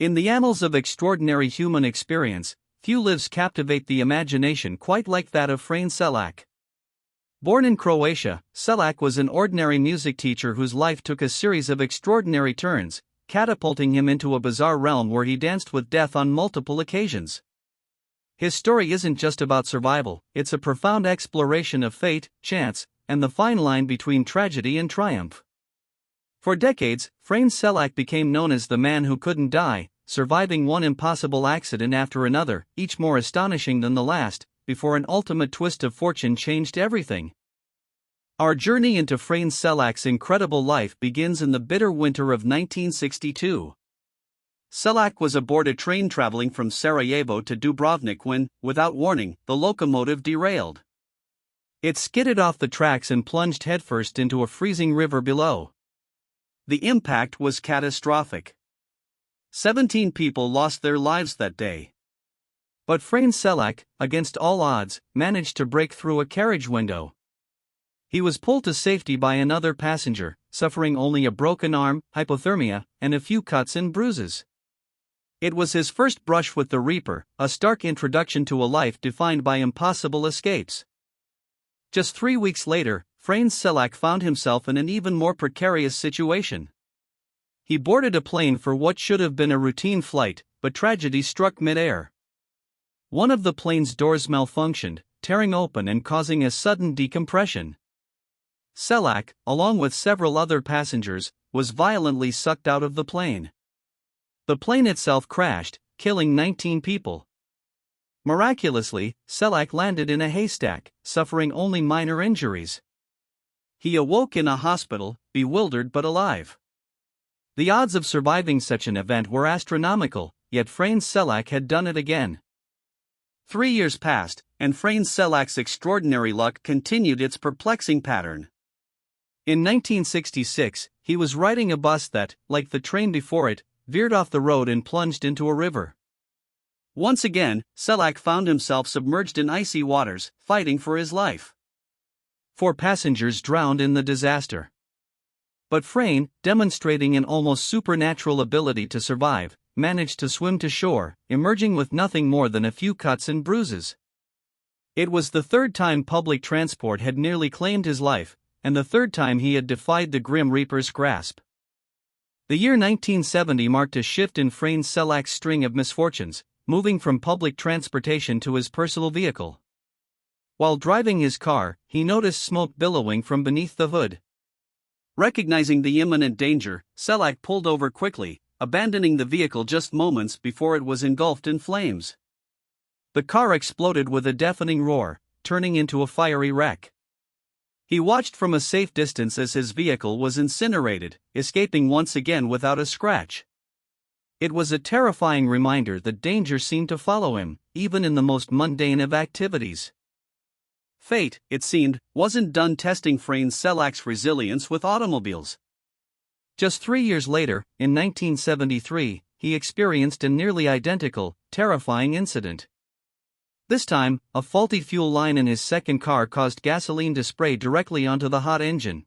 In the annals of extraordinary human experience, few lives captivate the imagination quite like that of Frane Selak. Born in Croatia, Selak was an ordinary music teacher whose life took a series of extraordinary turns, catapulting him into a bizarre realm where he danced with death on multiple occasions. His story isn't just about survival, it's a profound exploration of fate, chance, and the fine line between tragedy and triumph. For decades, Frane Selak became known as the man who couldn't die, surviving one impossible accident after another, each more astonishing than the last, before an ultimate twist of fortune changed everything. Our journey into Frane Selak's incredible life begins in the bitter winter of 1962. Selak was aboard a train traveling from Sarajevo to Dubrovnik when, without warning, the locomotive derailed. It skidded off the tracks and plunged headfirst into a freezing river below. The impact was catastrophic. 17 people lost their lives that day. But Frane Selak, against all odds, managed to break through a carriage window. He was pulled to safety by another passenger, suffering only a broken arm, hypothermia, and a few cuts and bruises. It was his first brush with the Reaper, a stark introduction to a life defined by impossible escapes. Just 3 weeks later, Frane Selak found himself in an even more precarious situation. He boarded a plane for what should have been a routine flight, but tragedy struck mid-air. One of the plane's doors malfunctioned, tearing open and causing a sudden decompression. Selak, along with several other passengers, was violently sucked out of the plane. The plane itself crashed, killing 19 people. Miraculously, Selak landed in a haystack, suffering only minor injuries. He awoke in a hospital, bewildered but alive. The odds of surviving such an event were astronomical, yet Frane Selak had done it again. 3 years passed, and Frane Selak's extraordinary luck continued its perplexing pattern. In 1966, he was riding a bus that, like the train before it, veered off the road and plunged into a river. Once again, Selak found himself submerged in icy waters, fighting for his life. 4 passengers drowned in the disaster. But Frane, demonstrating an almost supernatural ability to survive, managed to swim to shore, emerging with nothing more than a few cuts and bruises. It was the 3rd time public transport had nearly claimed his life, and the 3rd time he had defied the grim Reaper's grasp. The year 1970 marked a shift in Frane Selak's string of misfortunes, moving from public transportation to his personal vehicle. While driving his car, he noticed smoke billowing from beneath the hood. Recognizing the imminent danger, Selak pulled over quickly, abandoning the vehicle just moments before it was engulfed in flames. The car exploded with a deafening roar, turning into a fiery wreck. He watched from a safe distance as his vehicle was incinerated, escaping once again without a scratch. It was a terrifying reminder that danger seemed to follow him, even in the most mundane of activities. Fate, it seemed, wasn't done testing Frane Selak's resilience with automobiles. Just 3 years later, in 1973, he experienced a nearly identical, terrifying incident. This time, a faulty fuel line in his second car caused gasoline to spray directly onto the hot engine.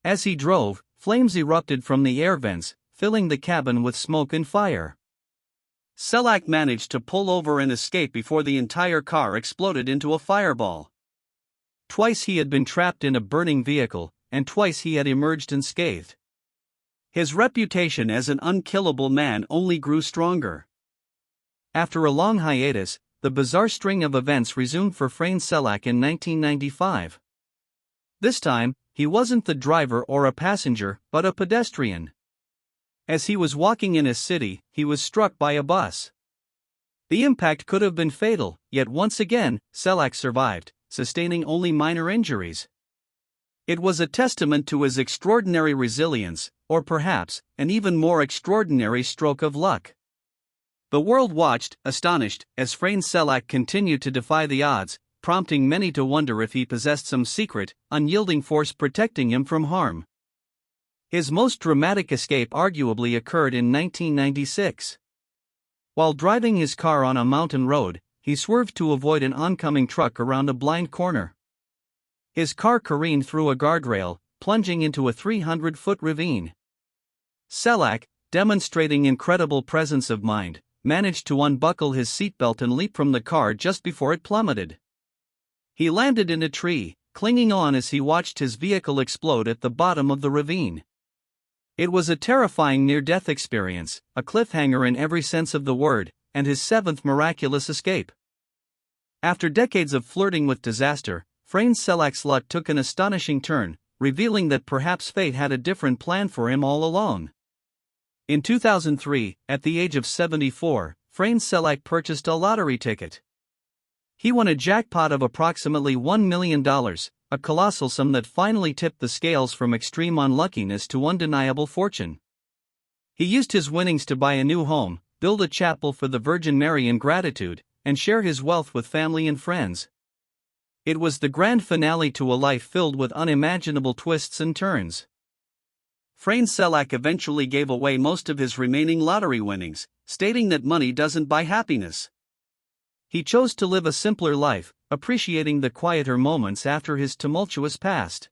As he drove, flames erupted from the air vents, filling the cabin with smoke and fire. Selak managed to pull over and escape before the entire car exploded into a fireball. Twice he had been trapped in a burning vehicle, and twice he had emerged unscathed. His reputation as an unkillable man only grew stronger. After a long hiatus, the bizarre string of events resumed for Frane Selak in 1995. This time, he wasn't the driver or a passenger, but a pedestrian. As he was walking in a city, he was struck by a bus. The impact could have been fatal, yet once again, Selak survived, sustaining only minor injuries. It was a testament to his extraordinary resilience, or perhaps, an even more extraordinary stroke of luck. The world watched, astonished, as Frane Selak continued to defy the odds, prompting many to wonder if he possessed some secret, unyielding force protecting him from harm. His most dramatic escape arguably occurred in 1996. While driving his car on a mountain road, he swerved to avoid an oncoming truck around a blind corner. His car careened through a guardrail, plunging into a 300-foot ravine. Selak, demonstrating incredible presence of mind, managed to unbuckle his seatbelt and leap from the car just before it plummeted. He landed in a tree, clinging on as he watched his vehicle explode at the bottom of the ravine. It was a terrifying near-death experience, a cliffhanger in every sense of the word, and his seventh miraculous escape. After decades of flirting with disaster, Frane Selak's luck took an astonishing turn, revealing that perhaps fate had a different plan for him all along. In 2003, at the age of 74, Frane Selak purchased a lottery ticket. He won a jackpot of approximately $1 million, a colossal sum that finally tipped the scales from extreme unluckiness to undeniable fortune. He used his winnings to buy a new home, build a chapel for the Virgin Mary in gratitude, and share his wealth with family and friends. It was the grand finale to a life filled with unimaginable twists and turns. Frane Selak eventually gave away most of his remaining lottery winnings, stating that money doesn't buy happiness. He chose to live a simpler life, appreciating the quieter moments after his tumultuous past.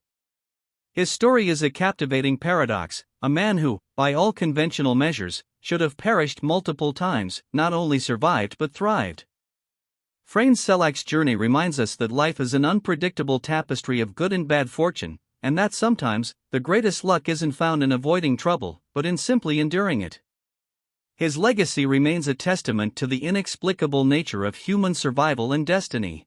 His story is a captivating paradox, a man who, by all conventional measures, should have perished multiple times, not only survived but thrived. Frane Selak's journey reminds us that life is an unpredictable tapestry of good and bad fortune, and that sometimes, the greatest luck isn't found in avoiding trouble, but in simply enduring it. His legacy remains a testament to the inexplicable nature of human survival and destiny.